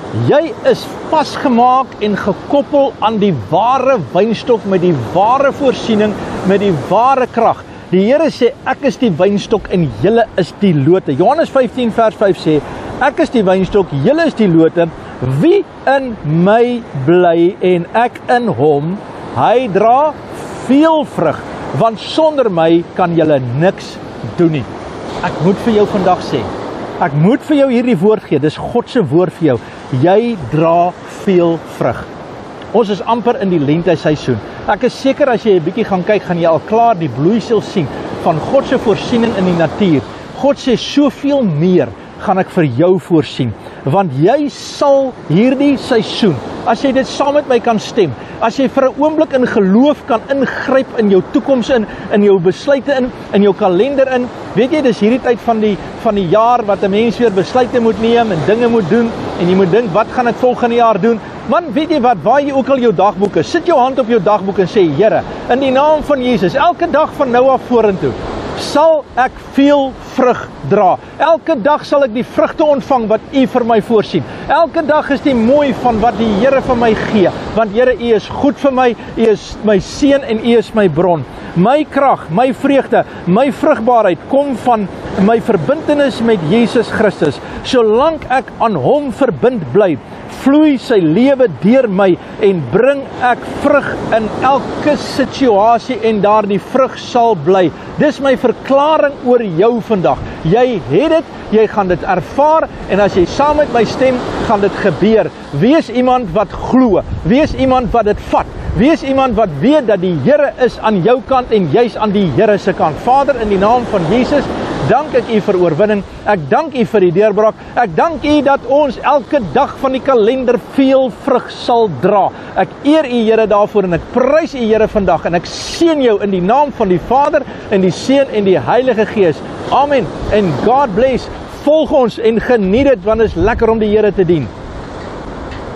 Jy is vasgemaak en gekoppel aan die ware wynstok met die ware voorsiening, met die ware krag. Die Here sê, ek is die wynstok en julle is die lote. Johannes 15 vers 5 sê, ek is die wynstok, julle is die lote. Wie in my bly en ek in hom, hy dra veel vrug, want sonder my kan julle niks doen nie. Ek moet vir jou vandag sê, ek moet vir jou hierdie woord gee, dis God se woord vir jou. Jy dra veel vrug. Ons is amper in die lenteseisoen. Ek is seker as jy 'n bietjie gaan kyk, gaan jy al klaar die bloeisel sien van God se voorsiening in die natuur. God sê soveel meer gaan ek vir jou voorsien, want jy sal hierdie seisoen, as jy dit saam met my kan stem, as jy vir 'n oomblik in geloof kan ingryp in jou toekoms in jou besluite in jou kalender in, weet jy, dis hierdie tyd van die jaar wat 'n mens weer besluite moet neem en dinge moet doen, en jy moet dink, wat gaan ek volgende jaar doen? Man, weet jy wat, waar jy ook al jou dagboek is, sit jou hand op jou dagboek en sê, Here, in die naam van Jesus, elke dag van nou af vorentoe, sal ek veel vrug dra. Elke dag sal ek die vrugte ontvang wat U vir my voorsien. Elke dag is die mooi van wat die Here vir my gee, want Here, U is goed vir my, U is my seun en U is my bron. My krag, my vreugde, my vrugbaarheid kom van my verbintenis met Jesus Christus. Solank ek aan hom verbind bly, vloei sy lewe deur my en bring ek vrug in elke situasie en daardie vrug sal bly. Dis my verklaring oor jou vandag. Jy het dit, jy gaan dit ervaar en as jy saam met my stem, gaan dit gebeur. Wees iemand wat glo, wees iemand wat dit vat. Wees iemand wat weet dat die Here is aan jou kant en jy's aan die Here se kant. Vader, in die naam van Jesus, dank ek U vir oorwinning. Ek dank U vir die deurbraak. Ek dank U dat ons elke dag van die kalender veel vrug sal dra. Ek eer U, Here, daarvoor en ek prys U, Here, vandag en ek seën jou in die naam van die Vader en die Seun en die Heilige Gees. Amen. En God bless. Volg ons en geniet dit, want dit is lekker om die Here te dien.